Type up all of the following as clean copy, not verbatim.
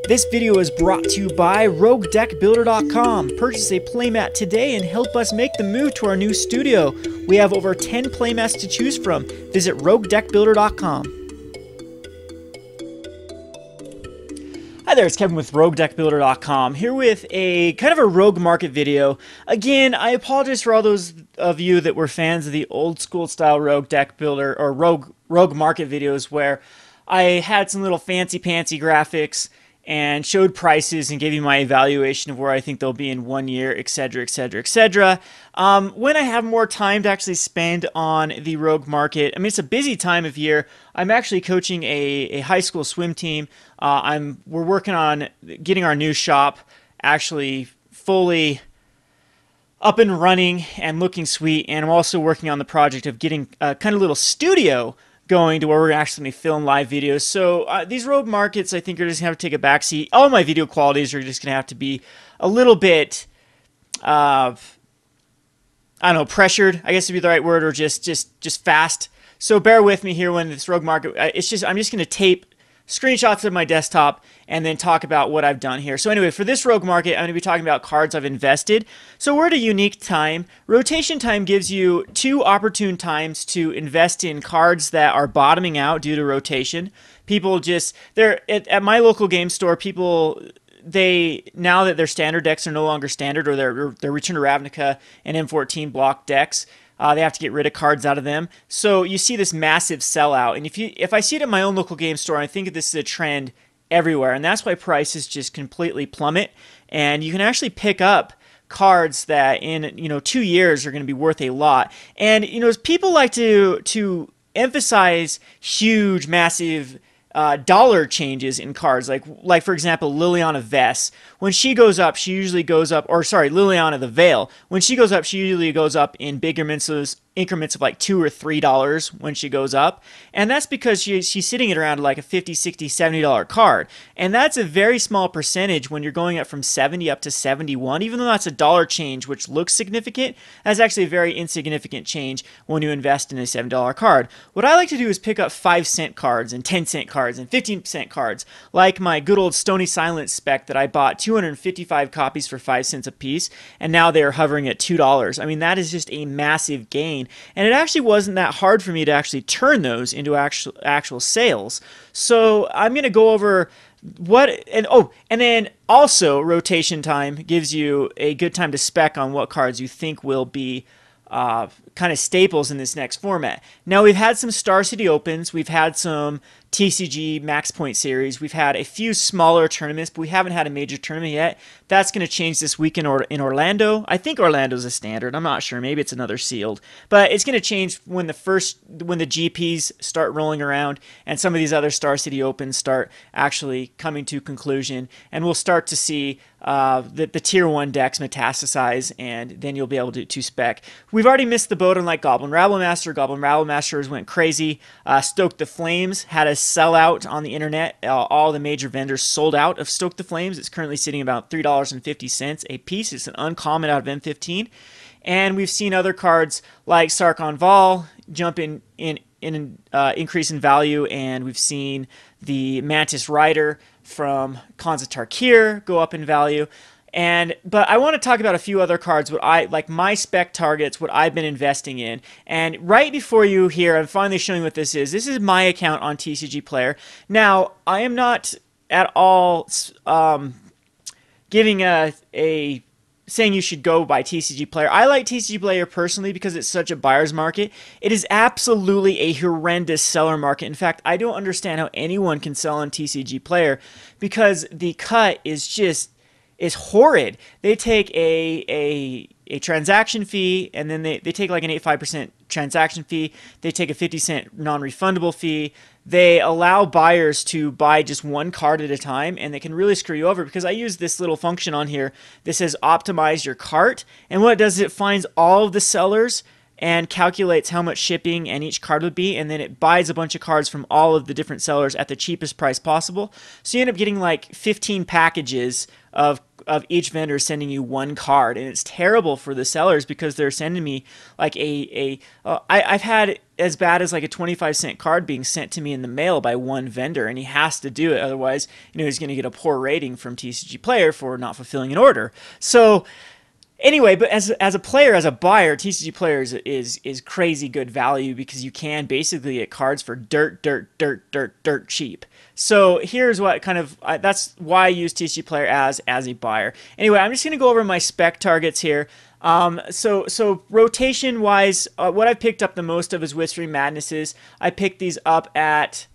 This video is brought to you by RogueDeckBuilder.com. Purchase a playmat today and help us make the move to our new studio. We have over 10 playmats to choose from. Visit RogueDeckBuilder.com. Hi there, it's Kevin with RogueDeckBuilder.com, here with a kind of a rogue market video. Again, I apologize for all those of you that were fans of the old school style rogue deck builder or rogue market videos where I had some little fancy pantsy graphics and showed prices and gave you my evaluation of where I think they'll be in 1 year, etc., etc., etc. When I have more time to actually spend on the rogue market, I mean, it's a busy time of year. I'm actually coaching a high school swim team. We're working on getting our new shop actually fully up and running and looking sweet, and I'm also working on the project of getting a kind of little studio going to where we're actually film live videos. So these rogue markets, I think, are just going to have to take a backseat. All my video qualities are just going to have to be a little bit, I don't know, pressured, I guess would be the right word, or just fast. So bear with me here when this rogue market, I'm just going to tape screenshots of my desktop and then talk about what I've done here. So anyway, for this rogue market, I'm going to be talking about cards I've invested. So we're at a unique time. Rotation time gives you two opportune times to invest in cards that are bottoming out due to rotation. People just, at my local game store, people, now that their standard decks are no longer standard, or their Return to Ravnica and M14 block decks, they have to get rid of cards out of them. So you see this massive sellout. And if I see it at my own local game store, I think this is a trend everywhere. And that's why prices just completely plummet. And you can actually pick up cards that in 2 years are going to be worth a lot. And people like to emphasize huge, massive dollar changes in cards, like for example Liliana Vess. When she goes up, she usually goes up, or sorry, Liliana the Veil. When she goes up, she usually goes up in big increments of like $2 or $3 when she goes up, and that's because she's sitting at around like a $50, $60, $70 card, and that's a very small percentage when you're going up from 70 up to 71. Even though that's a dollar change, which looks significant, that's actually a very insignificant change when you invest in a $7 card. What I like to do is pick up 5-cent cards and 10-cent cards and 15-cent cards, like my good old Stony Silence spec that I bought 255 copies for 5 cents a piece, and now they're hovering at $2. I mean, that is just a massive gain. And it actually wasn't that hard for me to actually turn those into actual sales. So I'm going to go over and then also rotation time gives you a good time to spec on what cards you think will be kind of staples in this next format. Now, we've had some Star City Opens, we've had some TCG Max Point Series, we've had a few smaller tournaments, but we haven't had a major tournament yet. That's going to change this week in Orlando. I think Orlando's a standard. I'm not sure. Maybe it's another sealed. But it's going to change when the GPs start rolling around and some of these other Star City Opens start actually coming to conclusion, and we'll start to see the Tier 1 decks metastasize, and then you'll be able to spec. We've already missed the boat on like Goblin Rabblemaster. Goblin Rabblemaster went crazy. Stoke the Flames had a sellout on the internet. All the major vendors sold out of Stoke the Flames. It's currently sitting about $3.50 a piece. It's an uncommon out of M15. And we've seen other cards like Sarkhan Vol jump in increase in value, and we've seen the Mantis Rider from Khans of Tarkir go up in value. But I want to talk about a few other cards, like my spec targets, what I've been investing in. And right before you here, I'm finally showing what this is. This is my account on TCG Player. Now, I am not at all giving saying you should go buy TCG Player. I like TCG Player personally because it's such a buyer's market. It is absolutely a horrendous seller market. In fact, I don't understand how anyone can sell on TCG Player because the cut is horrid. They take a transaction fee, and then they take like an 85% transaction fee. They take a 50-cent non-refundable fee. They allow buyers to buy just one card at a time, and they can really screw you over because I use this little function on here that says optimize your cart, and what it does is it finds all of the sellers and calculates how much shipping and each card would be, and then it buys a bunch of cards from all of the different sellers at the cheapest price possible. So you end up getting like 15 packages of of each vendor sending you one card, and it's terrible for the sellers because they're sending me like I've had as bad as like a 25-cent card being sent to me in the mail by one vendor, and he has to do it, otherwise, he's going to get a poor rating from TCG Player for not fulfilling an order. So anyway, but as a player, as a buyer, TCG Player is crazy good value because you can basically get cards for dirt cheap. So here's what that's why I use TCG Player as a buyer. Anyway, I'm just going to go over my spec targets here. So rotation wise, what I've picked up the most of is Whispering Madnesses. I picked these up at,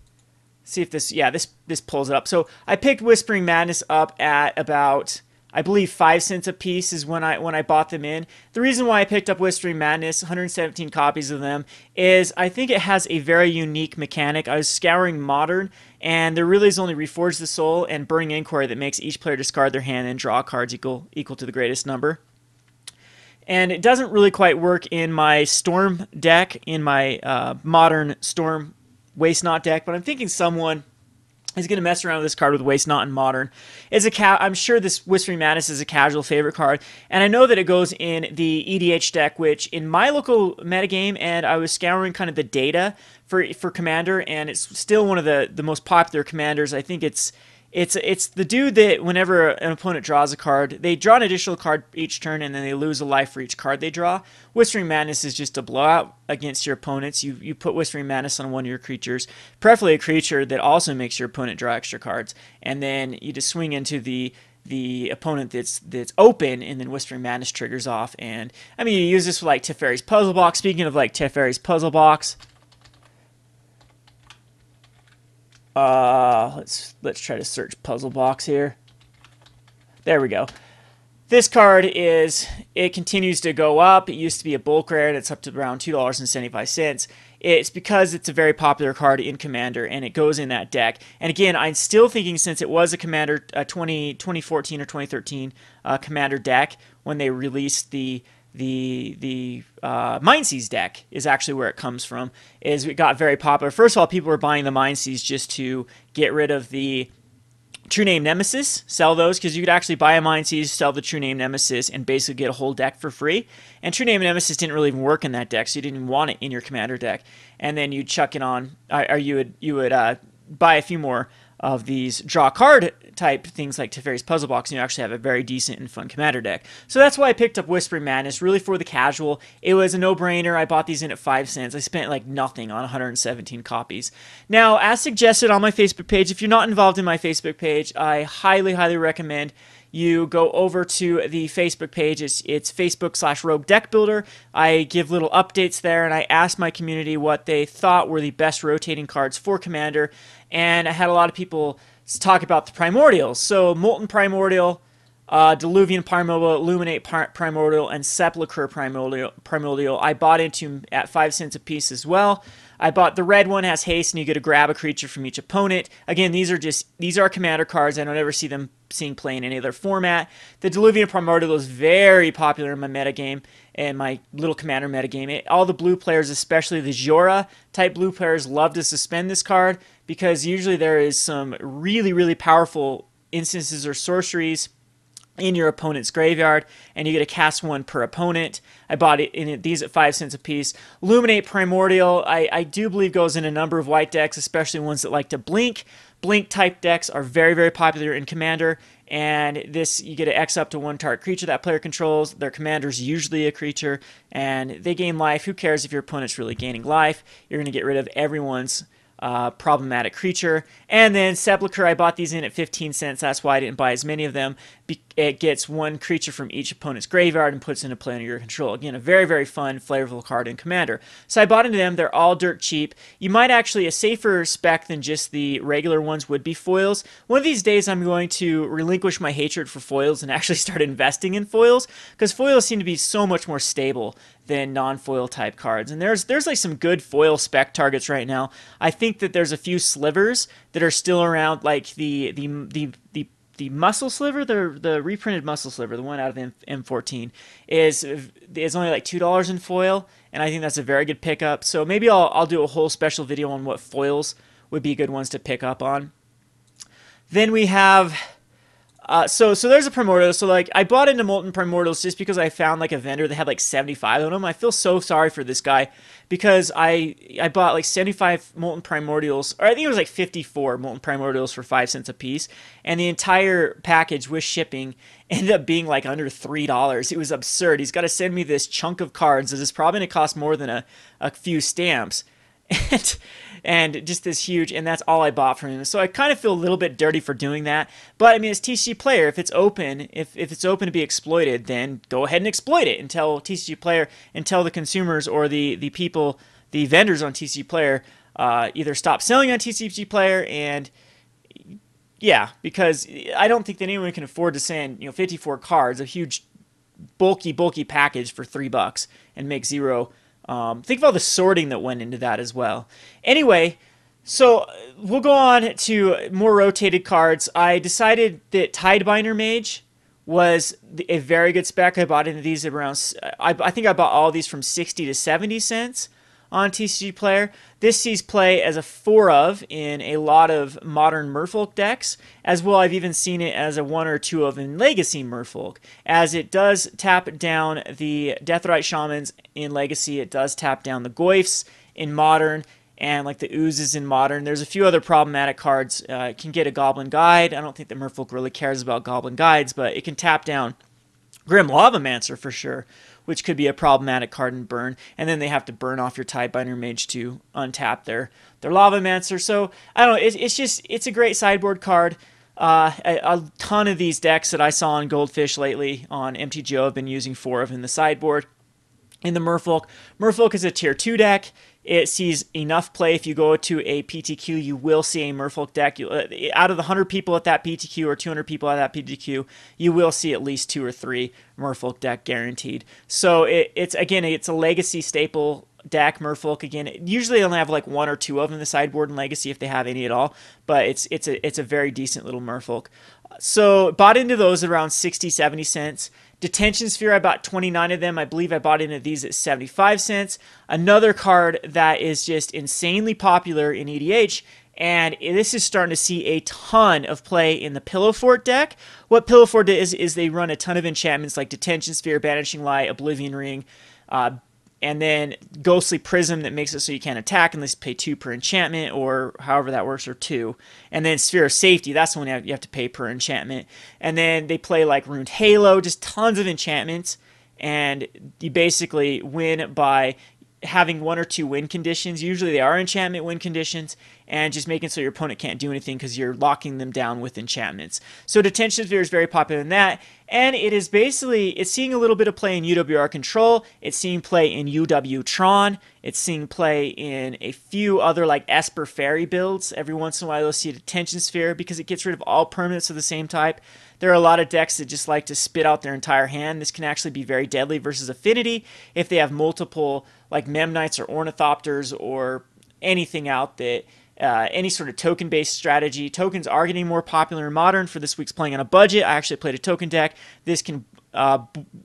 see if this, yeah, this pulls it up. So I picked Whispering Madness up at about, I believe 5 cents a piece is when I bought them in. The reason why I picked up Whispering Madness, 117 copies of them, is I think it has a very unique mechanic. I was scouring Modern, and there really is only Reforge the Soul and Burning Inquiry that makes each player discard their hand and draw cards equal to the greatest number. And it doesn't really quite work in my Storm deck, in my Modern Storm Waste Not deck, but I'm thinking someone is going to mess around with this card with Waste Not and Modern. I'm sure this Whispering Madness is a casual favorite card, and I know that it goes in the EDH deck, which in my local metagame, and I was scouring kind of the data for Commander, and it's still one of the most popular commanders. I think it's the dude that whenever an opponent draws a card, they draw an additional card each turn, and then they lose a life for each card they draw. Whispering Madness is just a blowout against your opponents. You put Whispering Madness on one of your creatures, preferably a creature that also makes your opponent draw extra cards, and then you just swing into the opponent that's open, and then Whispering Madness triggers off. And I mean, you use this for like Teferi's Puzzle Box. Speaking of like Teferi's Puzzle Box, let's try to search Puzzle Box here. There we go. This card it continues to go up. It used to be a bulk rare, and it's up to around $2.75. It's because it's a very popular card in Commander, and it goes in that deck. And again, I'm still thinking, since it was a Commander 2014 or 2013 Commander deck, when they released the Mindseas deck is actually where it comes from, is it got very popular. First of all, people were buying the Mindseas just to get rid of the True Name Nemesis, sell those, because you could actually buy a Mindseas, sell the True Name Nemesis, and basically get a whole deck for free. And True Name Nemesis didn't really even work in that deck, so you didn't even want it in your Commander deck. And then you'd chuck it on, or you would buy a few more of these draw card type things like Teferi's Puzzle Box, and you actually have a very decent and fun Commander deck. So that's why I picked up Whispering Madness, really for the casual. It was a no-brainer. I bought these in at 5 cents. I spent like nothing on 117 copies. Now, as suggested on my Facebook page, if you're not involved in my Facebook page, I highly, highly recommend you go over to the Facebook page. It's Facebook/Rogue Deck Builder. I give little updates there, and I asked my community what they thought were the best rotating cards for Commander, and I had a lot of people talk about the Primordials. So Molten Primordial, Diluvian Primordial, Luminate Primordial, and Sepulchral Primordial. I bought into at 5 cents a piece as well. I bought the red one, has haste, and you get to grab a creature from each opponent. Again, these are Commander cards. I don't ever see them play in any other format. The Diluvian Primordial is very popular in my metagame and my little Commander metagame. All the blue players, especially the Jora type blue players, love to suspend this card because usually there is some really, really powerful instances or sorceries in your opponent's graveyard, and you get to cast one per opponent. I bought it in these at 5 cents a piece. Luminate Primordial, I do believe goes in a number of white decks, especially ones that like to blink. Blink type decks are very, very popular in Commander, and this, you get to X up to one target creature that player controls. Their commander's usually a creature, and they gain life. Who cares if your opponent's really gaining life? You're going to get rid of everyone's problematic creature. And then Sepulchre, I bought these in at 15 cents. That's why I didn't buy as many of them. It gets one creature from each opponent's graveyard and puts into play under your control. Again, a very, very fun, flavorful card in Commander. So I bought into them. They're all dirt cheap. You might actually, a safer spec than just the regular ones would be foils. One of these days I'm going to relinquish my hatred for foils and actually start investing in foils, because foils seem to be so much more stable than non-foil type cards. And there's like some good foil spec targets right now. I think that there's a few slivers that are still around, like the muscle sliver, the reprinted muscle sliver, the one out of M14, is only like $2 in foil, and I think that's a very good pickup. So maybe I'll do a whole special video on what foils would be good ones to pick up on. Then we have So there's a Primordial. So like I bought into Molten Primordials just because I found like a vendor that had like 75 of them. I feel so sorry for this guy because I bought like 75 Molten Primordials, or I think it was like 54 Molten Primordials for 5 cents a piece, and the entire package with shipping ended up being like under $3. It was absurd. He's got to send me this chunk of cards that is probably going to cost more than a few stamps. and and just this huge, and that's all I bought from him. So I kind of feel a little bit dirty for doing that. But I mean, it's TCG Player. If it's open, if it's open to be exploited, then go ahead and exploit it and tell TCG Player and tell the consumers or the people, the vendors on TCG Player, either stop selling on TCG Player and yeah, because I don't think that anyone can afford to send 54 cards, a huge bulky package for $3 and make zero. Think of all the sorting that went into that as well. Anyway, so we'll go on to more rotated cards. I decided that Tidebinder Mage was a very good spec. I bought into these around, I think I bought all of these from 60 to 70 cents on TCG Player. This sees play as a 4 of in a lot of modern Merfolk decks, as well I've even seen it as a 1 or 2 of in Legacy Merfolk, as it does tap down the Deathrite Shamans in Legacy, it does tap down the Goyfs in Modern, and like the Oozes in Modern. There's a few other problematic cards. It can get a Goblin Guide. I don't think that Merfolk really cares about Goblin Guides, but it can tap down Grim Lavamancer for sure, which could be a problematic card in burn. And then they have to burn off your Tidebinder Mage to untap their Lavamancer. So, I don't know, it's a great sideboard card. A ton of these decks that I saw on Goldfish lately on MTGO have been using 4 of in the sideboard. In the Merfolk, Merfolk is a tier 2 deck. It sees enough play. If you go to a PTQ, you will see a Merfolk deck. Out of the 100 people at that PTQ or 200 people at that PTQ, you will see at least 2 or 3 Merfolk deck guaranteed. So it's a legacy staple deck, Merfolk. Again, usually they only have like 1 or 2 of them in the sideboard in Legacy if they have any at all, but it's a very decent little Merfolk. So bought into those around 60, 70 cents. Detention Sphere, I bought 29 of them. I believe I bought into these at 75 cents. Another card that is just insanely popular in EDH, and this is starting to see a ton of play in the Pillow Fort deck. What Pillow Fort is they run a ton of enchantments like Detention Sphere, Banishing Light, Oblivion Ring, and then Ghostly Prism that makes it so you can't attack unless you pay 2 per enchantment, or however that works, or 2. And then Sphere of Safety, that's the one you have to pay per enchantment. And then they play like Runed Halo, just tons of enchantments. And you basically win by having 1 or 2 win conditions. Usually they are enchantment win conditions, and just making so your opponent can't do anything because you're locking them down with enchantments. So Detention Sphere is very popular in that, and it's seeing a little bit of play in UWR Control. It's seeing play in UW Tron. It's seeing play in a few other like Esper Fairy builds. Every once in a while you'll see a Detention Sphere because it gets rid of all permanents of the same type. There are a lot of decks that just like to spit out their entire hand. This can actually be very deadly versus Affinity if they have multiple like Memnites or Ornithopters or anything out that any sort of token-based strategy. Tokens are getting more popular in Modern. For this week's playing on a budget, I actually played a token deck. This can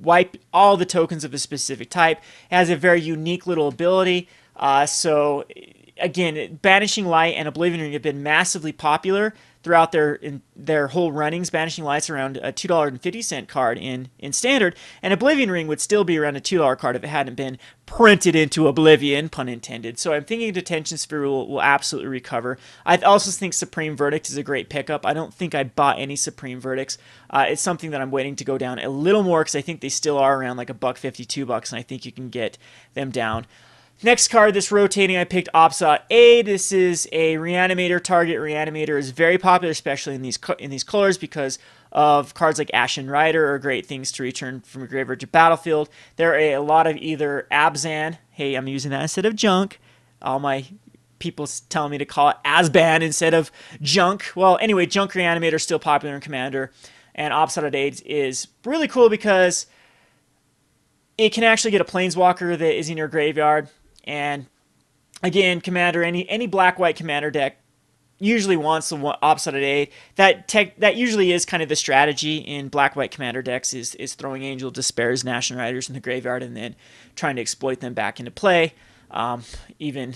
wipe all the tokens of a specific type. It has a very unique little ability. So again, Banishing Light and Oblivion Ring have been massively popular throughout their whole runnings. Banishing Light's around a $2.50 card in Standard, and Oblivion Ring would still be around a $2 card if it hadn't been printed into Oblivion, pun intended. So I'm thinking Detention Sphere will absolutely recover. I also think Supreme Verdict is a great pickup. I don't think I bought any Supreme Verdicts. It's something that I'm waiting to go down a little more because I think they still are around like $1.50, $2, and I think you can get them down. Next card that's rotating, I picked Obzedat A. This is a Reanimator target. Reanimator is very popular, especially in these colors, because of cards like Ashen Rider are great things to return from your graveyard to battlefield. There are a lot of either Abzan. Hey, I'm using that instead of junk. All my people telling me to call it Asban instead of junk. Well, anyway, junk Reanimator is still popular in Commander, and Obzedat A is really cool because it can actually get a Planeswalker that is in your graveyard. And again, Commander, any black-white Commander deck usually wants the Obzedat A. That usually is kind of the strategy in black-white Commander decks is throwing Angel Despairs and Ashen Riders in the graveyard and then trying to exploit them back into play. Even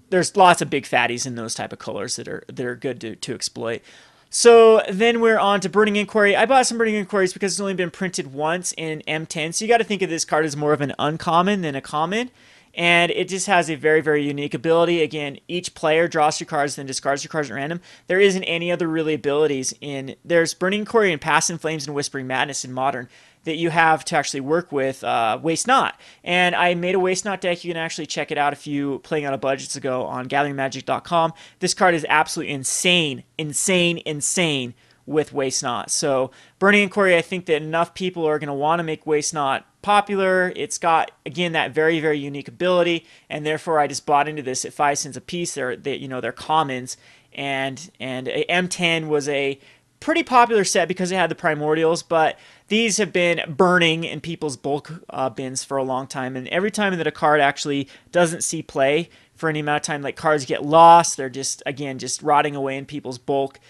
there's lots of big fatties in those type of colors that are good to exploit. So then we're on to Burning Inquiry. I bought some Burning Inquiries because it's only been printed once in M10. So you got to think of this card as more of an uncommon than a common. And it just has a very, very unique ability. Again, each player draws 2 cards, then discards 2 cards at random. There isn't any other really abilities in... There's Burning Inquiry and Past in Flames and Whispering Madness in Modern that you have to actually work with Waste Not. And I made a Waste Not deck. You can actually check it out if you playing on a budget ago on gatheringmagic.com. This card is absolutely insane, insane, insane with Waste Not. So Burning Inquiry, I think that enough people are going to want to make Waste Not popular. It's got, again, that very, very unique ability, and therefore I just bought into this at 5 cents a piece. They're commons, and a M10 was a pretty popular set because it had the primordials, but these have been burning in people's bulk bins for a long time, and every time that a card actually doesn't see play for any amount of time, like cards get lost, they're just, again, just rotting away in people's bulk.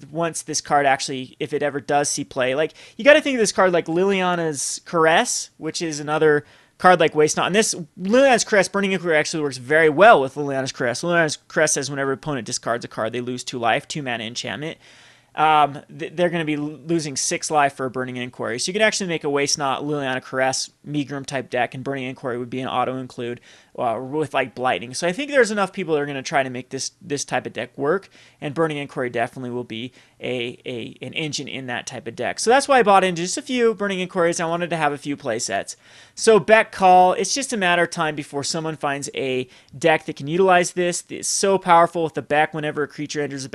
Once this card actually, if it ever does see play, like, you got to think of this card like Liliana's Caress, which is another card like Waste Not. And this Liliana's Caress, Burning Inquiry actually works very well with Liliana's Caress. Liliana's Caress says whenever opponent discards a card, they lose 2 life, 2 mana enchantment. They're going to be losing 6 life for a Burning Inquiry. So you could actually make a Waste Not, Liliana Caress, Megrim type deck, and Burning Inquiry would be an auto include with like Blighting. So I think there's enough people that are going to try to make this type of deck work, and Burning Inquiry definitely will be an engine in that type of deck. So that's why I bought into just a few Burning Inquiries. I wanted to have a few play sets. So Beck Call, it's just a matter of time before someone finds a deck that can utilize this. It's so powerful with the Beck. Whenever a creature enters the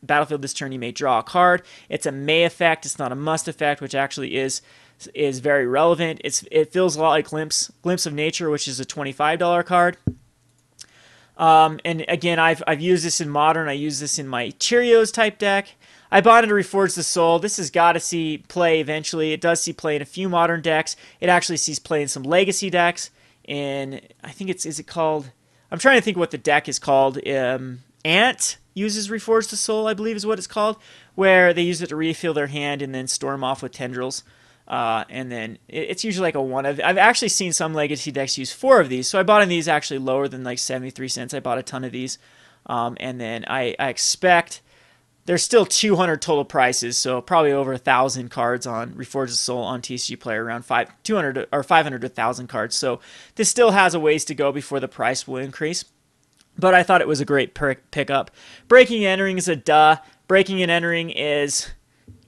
battlefield this turn, you may draw a card. It's a may effect. It's not a must effect, which actually is very relevant. It feels a lot like Glimpse of Nature, which is a $25 card. And again, I've used this in Modern. I use this in my Cheerios type deck. I bought into Reforge the Soul. This has got to see play eventually. It does see play in a few Modern decks. It actually sees play in some Legacy decks. I think is it called? I'm trying to think what the deck is called. Ant uses Reforge the Soul, I believe is what it's called, where they use it to refill their hand and then storm off with Tendrils. And then it's usually like a one of... I've actually seen some Legacy decks use 4 of these, so I bought in these actually lower than like 73 cents. I bought a ton of these. And then I expect... There's still 200 total prices, so probably over 1,000 cards on Reforge the Soul on TCG Player, around 200 or 500 to 1,000 cards. So this still has a ways to go before the price will increase. But I thought it was a great pickup. Breaking and Entering is a duh. Breaking and Entering is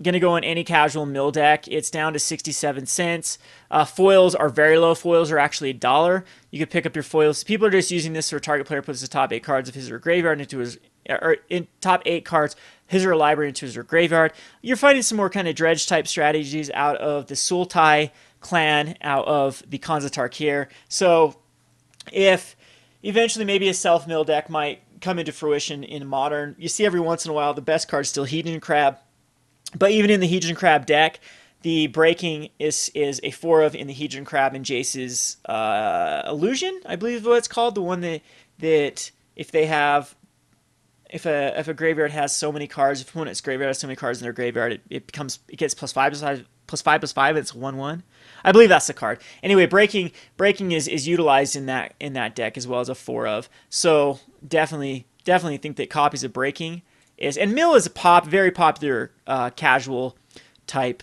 going to go in any casual mill deck. It's down to 67 cents. Foils are very low. Foils are actually $1. You could pick up your foils. People are just using this for a target player puts the top 8 cards of his or her graveyard into his... or in top 8 cards, his or her library into his or her graveyard. You're finding some more kind of dredge type strategies out of the Sultai clan, out of the Khans of Tarkir. So if... eventually, maybe a self-mill deck might come into fruition in Modern. You see every once in a while the best card's still Hedron Crab. But even in the Hedron Crab deck, the breaking is a 4 of in the Hedron Crab and Jace's Illusion, I believe is what it's called. The one that if they have... If a graveyard has so many cards, if opponent's graveyard has so many cards in their graveyard, it gets +5 +5 it's 1/1. I believe that's the card. Anyway, breaking is utilized in that deck as well as a 4 of. So definitely think that copies of breaking is, and mill is a very popular casual type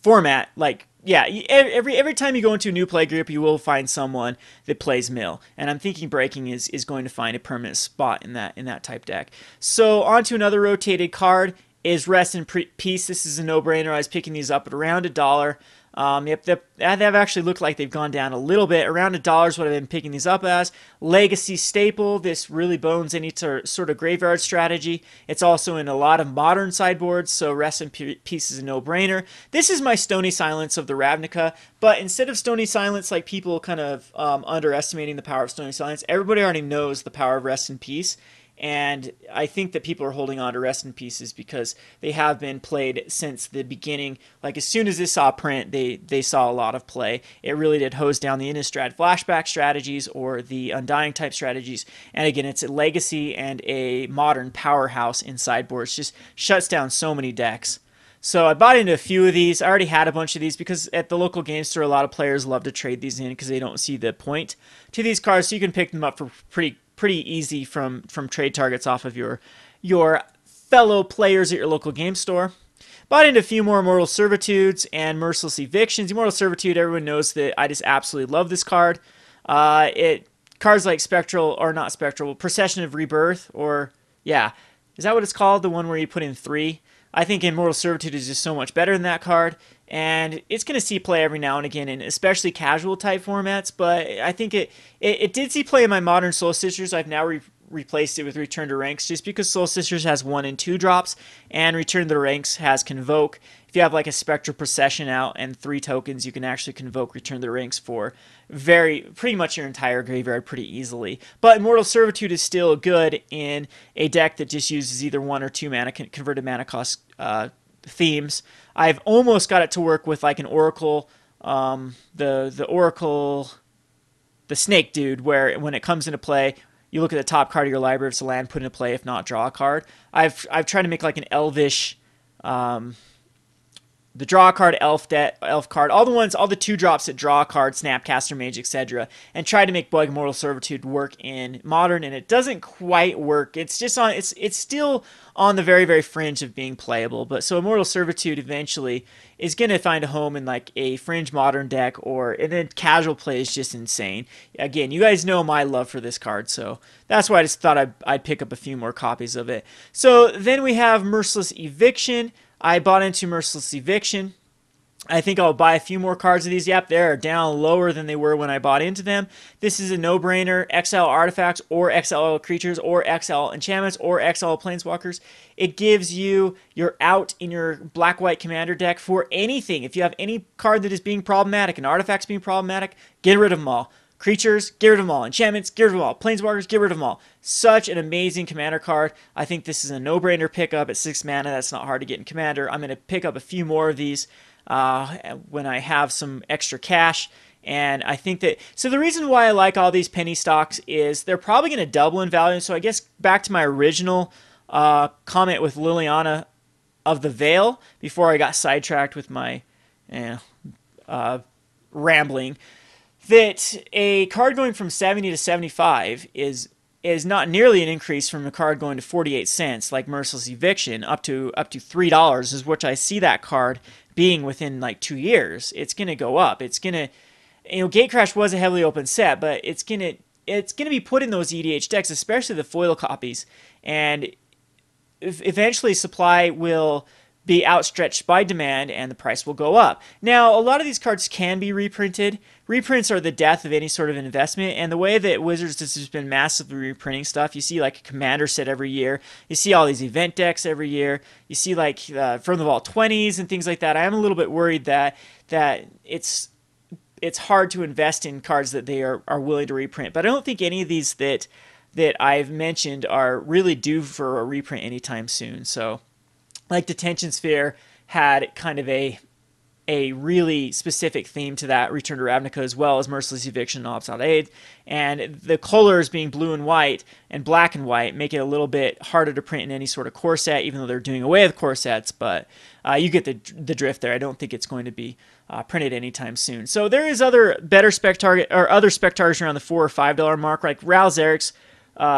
format. Like, yeah, every time you go into a new play group, you will find someone that plays mill, and I'm thinking breaking is going to find a permanent spot in that type deck. So on to another rotated card is Rest in Peace. This is a no-brainer. I was picking these up at around $1. Yep, they've actually looked like they've gone down a little bit. Around $1 is what I've been picking these up as. Legacy staple. This really bones any sort of graveyard strategy. It's also in a lot of modern sideboards, so Rest in Peace is a no-brainer. This is my Stony Silence of the Ravnica, but instead of Stony Silence, like people kind of underestimating the power of Stony Silence, everybody already knows the power of Rest in Peace. And I think that people are holding on to Rest in Pieces because they have been played since the beginning. Like, as soon as this saw print, they saw a lot of play. It really did hose down the Innistrad flashback strategies or the Undying type strategies. And again, it's a legacy and a modern powerhouse in sideboards. Just shuts down so many decks. So I bought into a few of these. I already had a bunch of these because at the local game store, a lot of players love to trade these in because they don't see the point to these cards. So you can pick them up for pretty pretty easy from trade targets off of your fellow players at your local game store. Bought into a few more Immortal Servitudes and Merciless Evictions. Immortal Servitude, everyone knows that I just absolutely love this card. Cards like Spectral, or not Spectral, Procession of Rebirth, or, yeah, is that what it's called? The one where you put in 3? I think Immortal Servitude is just so much better than that card, and it's going to see play every now and again, in especially casual type formats, but I think it did see play in my Modern Soul Sisters. I've now replaced it with Return to Ranks, just because Soul Sisters has 1 and 2 drops, and Return to Ranks has Convoke. If you have like a Spectral Procession out and 3 tokens, you can actually Convoke Return to Ranks for pretty much your entire graveyard pretty easily. But Immortal Servitude is still good in a deck that just uses either 1 or 2 mana converted mana cost themes. I've almost got it to work with like an Oracle, the Oracle, the Snake Dude, where when it comes into play, you look at the top card of your library, if it's a land, put into play, if not, draw a card. I've tried to make like an Elvish, the draw a card, elf card, all the 2 drops that draw a card, Snapcaster Mage, etc., and try to make Bug Immortal Servitude work in Modern, and it doesn't quite work. It's just on, it's still on the very, very fringe of being playable. But so Immortal Servitude eventually is going to find a home in like a fringe Modern deck, and then casual play is just insane. Again, you guys know my love for this card, so that's why I just thought I'd pick up a few more copies of it. So then we have Merciless Eviction. I bought into Merciless Eviction. I think I'll buy a few more cards of these. Yep, they're down lower than they were when I bought into them. This is a no-brainer. XL artifacts or XL creatures or XL enchantments or XL planeswalkers. It gives you your out in your black-white commander deck for anything. If you have any card that is being problematic, an artifact's being problematic, get rid of them all. Creatures, get rid of them all. Enchantments, get rid of them all. Planeswalkers, get rid of them all. Such an amazing commander card. I think this is a no-brainer pickup at 6 mana. That's not hard to get in commander. I'm going to pick up a few more of these when I have some extra cash. And I think that, so the reason why I like all these penny stocks is they're probably going to double in value. So I guess back to my original comment with Liliana of the Veil before I got sidetracked with my rambling, that a card going from 70 to 75 is not nearly an increase from a card going to 48 cents like Merciless Eviction up to $3 is what I see that card being within like 2 years. It's going to go up. It's going to, Gatecrash was a heavily open set, but it's going to be put in those EDH decks, especially the foil copies, and eventually supply will be outstretched by demand and the price will go up. Now, a lot of these cards can be reprinted. Reprints are the death of any sort of investment, and the way that Wizards has just been massively reprinting stuff, you see like a commander set every year, you see all these event decks every year, you see like From the Vault 20s and things like that. I am a little bit worried that it's hard to invest in cards that they are willing to reprint, but I don't think any of these that I've mentioned are really due for a reprint anytime soon. So like Detention Sphere had kind of a really specific theme to that, Return to Ravnica, as well as Merciless Eviction and Obzedat, and the colors being blue and white and black and white make it a little bit harder to print in any sort of core set, even though they're doing away with core sets, but you get the drift there. I don't think it's going to be printed anytime soon. So there is other spec targets around the $4 or $5 mark, like Ral Zarek's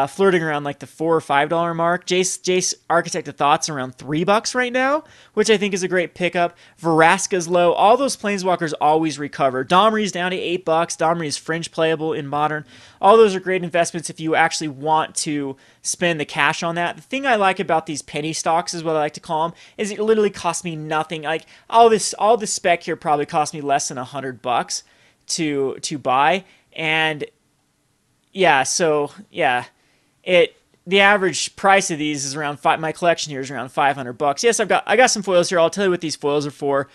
flirting around like the $4 or $5 mark. Jace Architect of Thoughts around $3 right now, which I think is a great pickup. Vraska's low. All those planeswalkers always recover. Domri's down to $8. Domri is fringe playable in Modern. All those are great investments if you actually want to spend the cash on that. The thing I like about these penny stocks is what I like to call them, is it literally costs me nothing. Like all this spec here probably cost me less than $100 to buy, and yeah, so yeah, the average price of these is around my collection here is around $500. Yes, I got some foils here. I'll tell you what these foils are for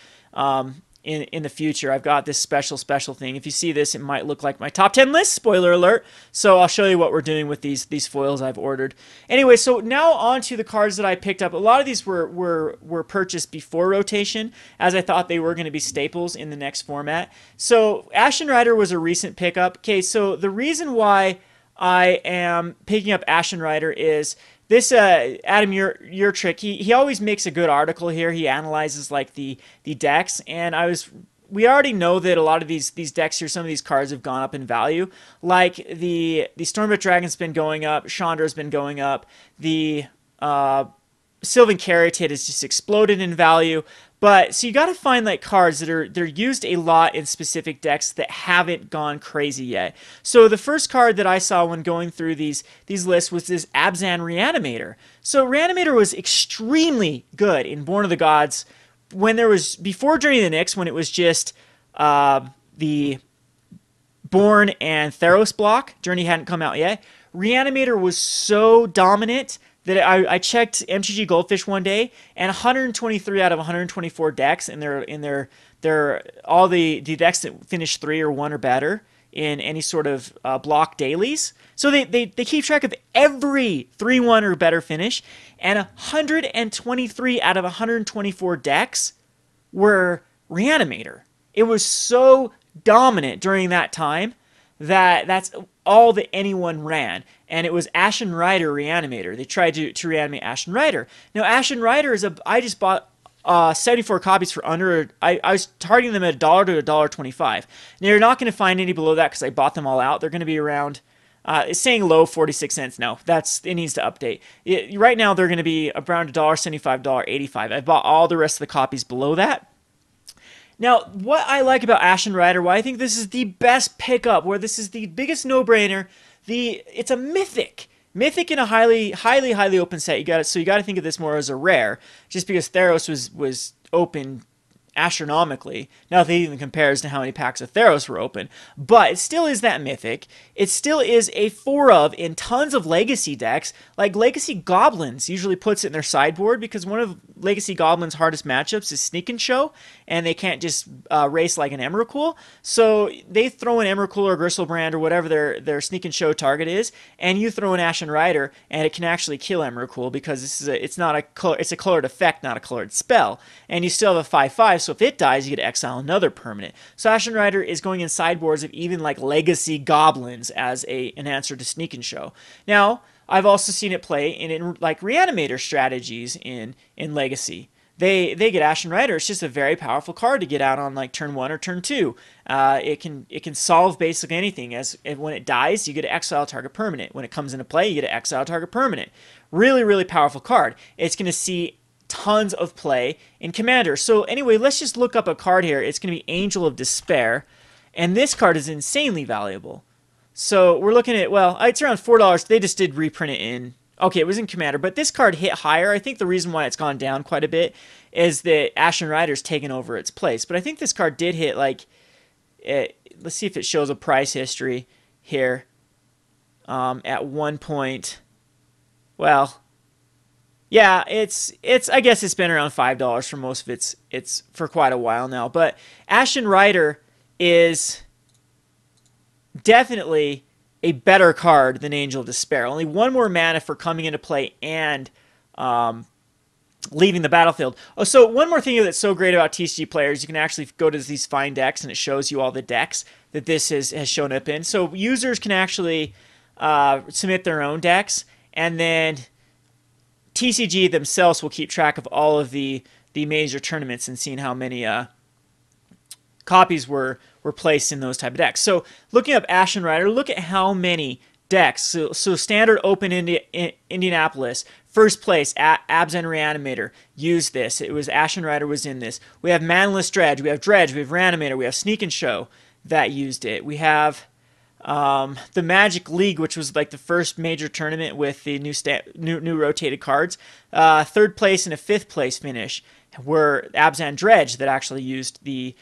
in the future. I've got this special thing. If you see this, it might look like my top 10 list. Spoiler alert. So I'll show you what we're doing with these foils I've ordered. Anyway, so now on to the cards that I picked up. A lot of these were purchased before rotation, as I thought they were going to be staples in the next format. So Ashton Rider was a recent pickup. Okay, so the reason why I am picking up Ashen Rider is this Adam Yurtrick, he always makes a good article here. He analyzes like the decks, and I was we already know that a lot of these decks here, some of these cards have gone up in value. Like the Stormbat Dragon's been going up, Chandra's been going up, the Sylvan Caryatid has just exploded in value. But so you got to find like cards that they're used a lot in specific decks that haven't gone crazy yet. So the first card that I saw when going through these lists was this Abzan Reanimator. So Reanimator was extremely good in Born of the Gods when there was, before Journey of the Nyx, when it was just the Born and Theros block. Journey hadn't come out yet. Reanimator was so dominant that I checked MTG Goldfish one day, and 123 out of 124 decks in their all the decks that finish 3 or 1 or better in any sort of block dailies. So they keep track of every 3-1 or better finish, and 123 out of 124 decks were Reanimator. It was so dominant during that time that's all that anyone ran. And it was Ashen Rider Reanimator. They tried to reanimate Ashen Rider. Now, Ashen Rider is I just bought 74 copies for under, I was targeting them at $1 to $1.25. Now, you're not going to find any below that because I bought them all out. They're going to be around, it's saying low 46 cents. No, it needs to update. Right now, they're going to be around $1.75, $1.85. I bought all the rest of the copies below that. Now, what I like about Ashen Rider, why I think this is the best pickup, where this is the biggest no-brainer, it's a mythic in a highly open set. So you got to think of this more as a rare, just because Theros was open astronomically. Nothing even compares to how many packs of Theros were open, but it still is that mythic. It still is a 4 of in tons of Legacy decks. Like Legacy Goblins usually puts it in their sideboard because one of Legacy Goblins' hardest matchups is Sneak and Show, and they can't just race like an Emrakul. So they throw an Emrakul or Gristlebrand or whatever their Sneak and Show target is, and you throw an Ashen Rider, and it can actually kill Emrakul because it's a colored effect, not a colored spell, and you still have a 5/5. So if it dies, you get to exile another permanent. So Ashen Rider is going in sideboards of even like Legacy Goblins as an answer to Sneak and Show. Now, I've also seen it play in like Reanimator strategies in Legacy. They get Ashen Rider. It's just a very powerful card to get out on like turn 1 or turn 2. It can solve basically anything. When it dies, you get to exile target permanent. When it comes into play, you get to exile target permanent. Really, really powerful card. It's going to see tons of play in Commander. So anyway, let's just look up a card here. It's going to be Angel of Despair, and this card is insanely valuable. So we're looking at, well, it's around $4. They just did reprint it in, okay, it was in Commander, but this card hit higher. I think the reason why it's gone down quite a bit is that Ashen Rider's taken over its place. But I think this card did hit, like, let's see if it shows a price history here. At one point, well, yeah, I guess it's been around $5 for most of it's for quite a while now. But Ashen Rider is definitely a better card than Angel of Despair. Only one more mana for coming into play and leaving the battlefield. Oh, so one more thing that's so great about TCG Player is you can actually go to these Find Decks, and it shows you all the decks that this has shown up in. So users can actually submit their own decks, and then TCG themselves will keep track of all of the major tournaments and seeing how many copies were placed in those type of decks. So looking up Ashen Rider, look at how many decks. So standard open Indianapolis, first place, Abzan Reanimator used this. It was Ashen Rider was in this. We have Manless Dredge, we have Reanimator, we have Sneak and Show that used it. We have the Magic League, which was like the first major tournament with the new rotated cards. Third place and a fifth place finish were Abzan Dredge that actually used the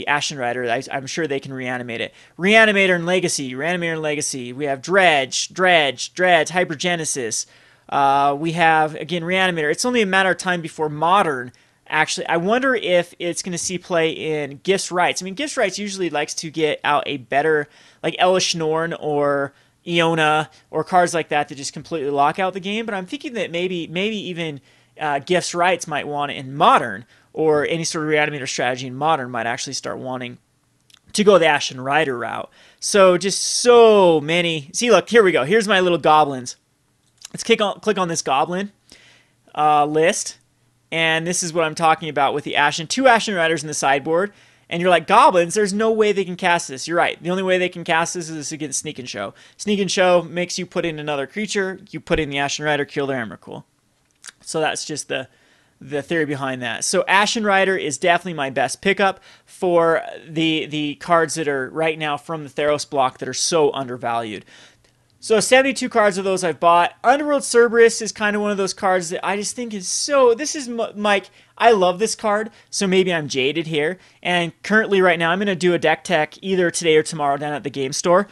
Ashen Rider. I'm sure they can reanimate it. Reanimator and Legacy. We have Dredge, Hypergenesis. We have, again, Reanimator. It's only a matter of time before Modern. Actually, I wonder if it's going to see play in Gifts Rights. I mean, Gifts Rights usually likes to get out a better, like Elish Norn or Iona or cards like that just completely lock out the game. But I'm thinking that maybe even Gifts Rights might want it in Modern, or any sort of Reanimator strategy in Modern might actually start wanting to go the Ashen Rider route. So just so many. See, look, here we go. Here's my little goblins. Let's click on this goblin list. And this is what I'm talking about with the Ashen. 2 Ashen Riders in the sideboard. And you're like, goblins, there's no way they can cast this. You're right. The only way they can cast this is against Sneak and Show. Sneak and Show makes you put in another creature. You put in the Ashen Rider, kill their Emrakul. So that's just the theory behind that. So Ashen Rider is definitely my best pickup for the cards that are right now from the Theros block that are so undervalued. So 72 cards of those I've bought. Underworld Cerberus is kind of one of those cards that I just think is so... This is, Mike, I love this card, so maybe I'm jaded here. And currently right now I'm going to do a deck tech either today or tomorrow down at the game store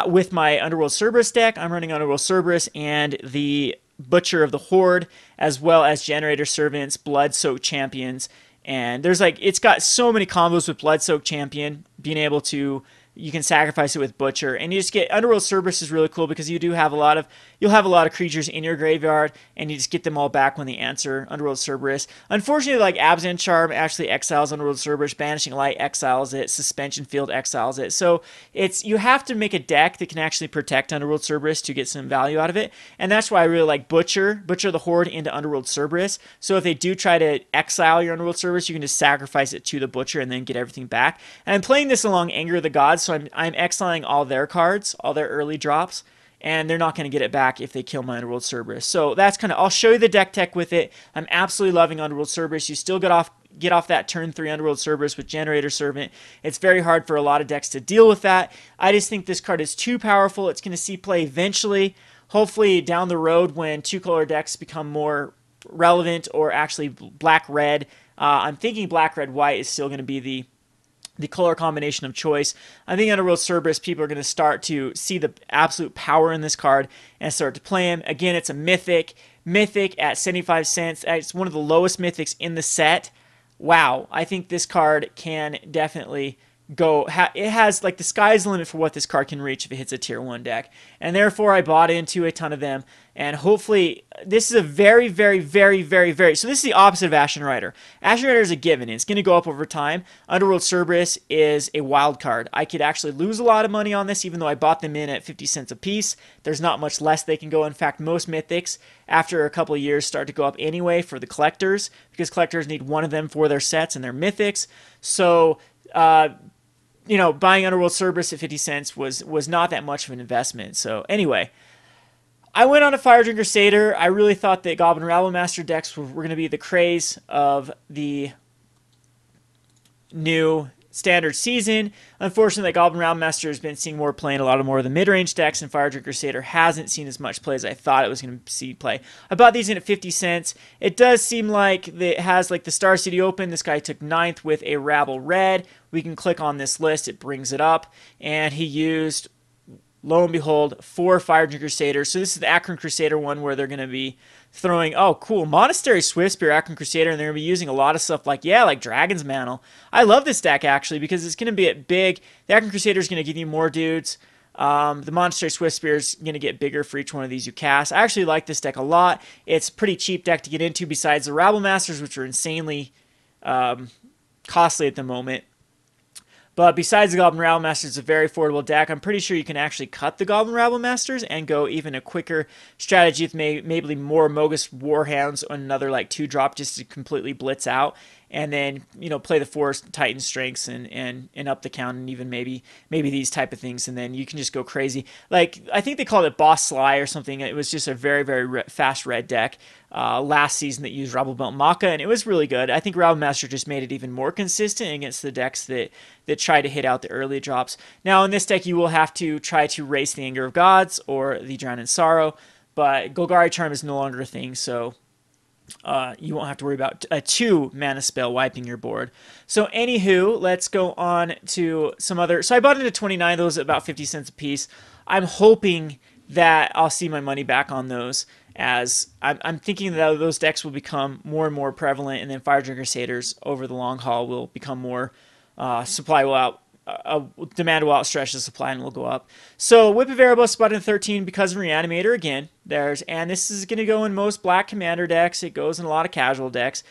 with my Underworld Cerberus deck. I'm running Underworld Cerberus and the Butcher of the Horde, as well as Generator Servants, Blood-Soaked Champions. And there's like, it's got so many combos with Blood-Soaked Champion, being able to... You can sacrifice it with Butcher, and you just get Underworld Cerberus is really cool because you do have you'll have a lot of creatures in your graveyard, and you just get them all back when they answer Underworld Cerberus. Unfortunately, like Abzan Charm actually exiles Underworld Cerberus, Banishing Light exiles it, Suspension Field exiles it. So you have to make a deck that can actually protect Underworld Cerberus to get some value out of it, and that's why I really like Butcher the Horde into Underworld Cerberus. So if they do try to exile your Underworld Cerberus, you can just sacrifice it to the Butcher and then get everything back. And I'm playing this along Anger of the Gods. So I'm exiling all their cards, all their early drops, and they're not going to get it back if they kill my Underworld Cerberus. So that's kind of, I'll show you the deck tech with it. I'm absolutely loving Underworld Cerberus. You still get off that turn 3 Underworld Cerberus with Generator Servant. It's very hard for a lot of decks to deal with that. I just think this card is too powerful. It's going to see play eventually, hopefully down the road when 2-color decks become more relevant, or actually black-red. I'm thinking black-red-white is still going to be the color combination of choice. I think Underworld Cerberus, people are going to start to see the absolute power in this card and start to play him. Again, it's a mythic at 75 cents. It's one of the lowest mythics in the set. Wow, I think this card can definitely go... It has, like, the sky's the limit for what this card can reach if it hits a tier 1 deck. And therefore, I bought into a ton of them. And hopefully, this is a very, very, very, very, very... So this is the opposite of Ashen Rider. Ashen Rider is a given. It's going to go up over time. Underworld Cerberus is a wild card. I could actually lose a lot of money on this, even though I bought them in at 50 cents a piece. There's not much less they can go. In fact, most mythics, after a couple of years, start to go up anyway for the collectors, because collectors need one of them for their sets and their mythics. So... you know, buying Underworld Cerberus at 50 cents was not that much of an investment. So anyway, I went on a Firedrinker Satyr. I really thought that Goblin Rabble Master decks were going to be the craze of the new standard season. Unfortunately, Goblin Rabble Master has been seeing more play in a lot more of the mid-range decks, and Firedrinker Satyr hasn't seen as much play as I thought it was going to see play. I bought these in at 50 cents. It does seem like it has like the Star City open. This guy took 9th with a Rabble Red. We can click on this list. It brings it up, and he used, lo and behold, 4 Firedrinker Satyrs. So this is the Akron Crusader one where they're going to be throwing, oh, cool, Monastery Swiftspear, Akron Crusader, and they're going to be using a lot of stuff like, yeah, like Dragon's Mantle. I love this deck, actually, because it's going to be big. The Akron Crusader is going to give you more dudes. The Monastery Swiftspear is going to get bigger for each one of these you cast. I actually like this deck a lot. It's a pretty cheap deck to get into besides the Rabble Masters, which are insanely costly at the moment. But besides the Goblin Rabble Masters, it's a very affordable deck. I'm pretty sure you can actually cut the Goblin Rabble Masters and go even a quicker strategy with maybe more Mogus Warhounds on another like 2-drop just to completely blitz out. And then, you know, play the 4 Titan Strengths and up the count, and even maybe these type of things, and then you can just go crazy. Like, I think they called it Boss Sly or something. It was just a very, very fast red deck last season that used Rabble Belt Maka, and it was really good. I think Rabble Master just made it even more consistent against the decks that try to hit out the early drops. Now, in this deck, you will have to try to race the Anger of Gods or the Drown in Sorrow, but Golgari Charm is no longer a thing, so... you won't have to worry about a 2-mana spell wiping your board. So anywho, let's go on to some other... So I bought into 29, those at about 50 cents a piece. I'm hoping that I'll see my money back on those, as I'm thinking that those decks will become more and more prevalent, and then Firedrinker Satyrs over the long haul will become more... supply will out... demand will outstretch the supply and will go up. So Whip of Erebos bought in 13 because of Reanimator again. And this is going to go in most black commander decks. It goes in a lot of casual decks.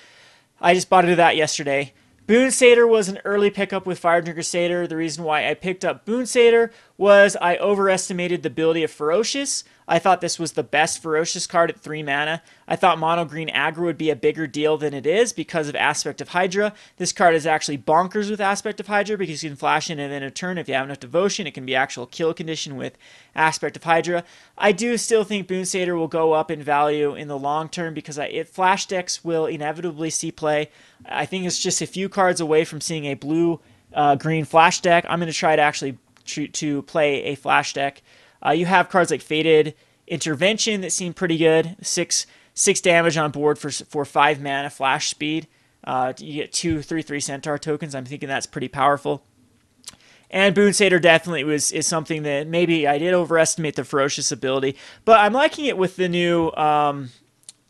I just bought into that yesterday. Boon Satyr was an early pickup with Firedrinker Satyr. The reason why I picked up Boon Satyr was I overestimated the ability of Ferocious. I thought this was the best Ferocious card at 3 mana. I thought mono green aggro would be a bigger deal than it is because of Aspect of Hydra. This card is actually bonkers with Aspect of Hydra because you can flash in and then a turn. If you have enough devotion, it can be actual kill condition with Aspect of Hydra. I do still think Boon Satyr will go up in value in the long term because flash decks will inevitably see play. I think it's just a few cards away from seeing a blue green flash deck. I'm going to try to actually to play a flash deck. You have cards like Fated Intervention that seem pretty good. Six damage on board for 5 mana flash speed. You get 2 3/3 Centaur tokens. I'm thinking that's pretty powerful. And Boon Satyr definitely is something that maybe I did overestimate the Ferocious ability, but I'm liking it with the new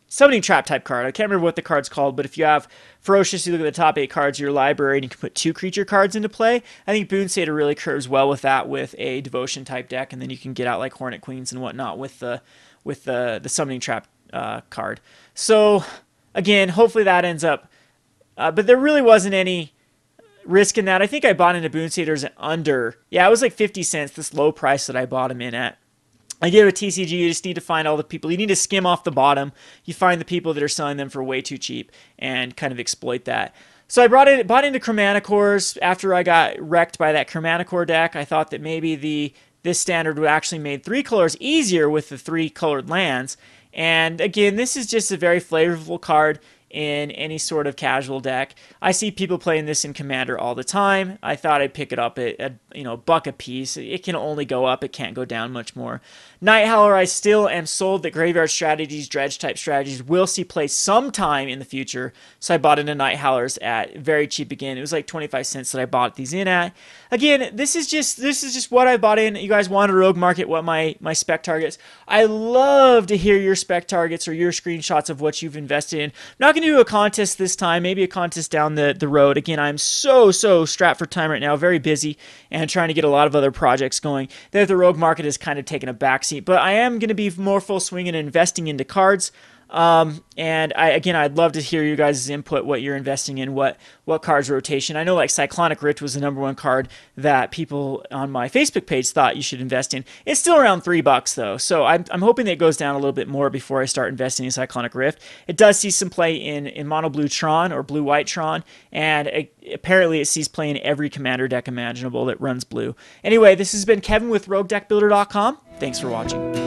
Summoning Trap type card. I can't remember what the card's called, but if you have Ferocious, you look at the top 8 cards of your library and you can put 2 creature cards into play. I think Boon Satyr really curves well with that with a Devotion type deck, and then you can get out like Hornet Queens and whatnot with the Summoning Trap card. So again, hopefully that ends up, but there really wasn't any risk in that. I think I bought into Boon Satyrs at under, yeah, it was like 50 cents, this low price that I bought him in at. I give a TCG, you just need to find all the people. You need to skim off the bottom. You find the people that are selling them for way too cheap and kind of exploit that. So I bought into Chromanticores after I got wrecked by that Chromanticore deck. I thought that maybe this standard would actually made 3 colors easier with the 3 colored lands. And again, this is just a very flavorful card in any sort of casual deck. I see people playing this in Commander all the time. I thought I'd pick it up at $1 a piece. It can only go up. It can't go down much more. Nighthowler, I still am sold that graveyard strategies, dredge type strategies will see play sometime in the future. So I bought into Nighthowlers at very cheap again. It was like 25 cents that I bought these in at. Again, this is just what I bought in. You guys want a rogue market, what my spec targets. I love to hear your spec targets or your screenshots of what you've invested in. I'm not going to do a contest this time, maybe a contest down the road. Again, I'm so strapped for time right now, very busy, and trying to get a lot of other projects going. The rogue market has kind of taken a backseat, but I am going to be more full swing in investing into cards. And I'd love to hear you guys' input, what you're investing in, what cards rotation. I know like Cyclonic Rift was the #1 card that people on my Facebook page thought you should invest in. It's still around $3 though, so I'm hoping that it goes down a little bit more before I start investing in Cyclonic Rift. It does see some play in mono blue Tron or blue white Tron, and apparently it sees play in every Commander deck imaginable that runs blue. Anyway, this has been Kevin with RogueDeckBuilder.com. Thanks for watching.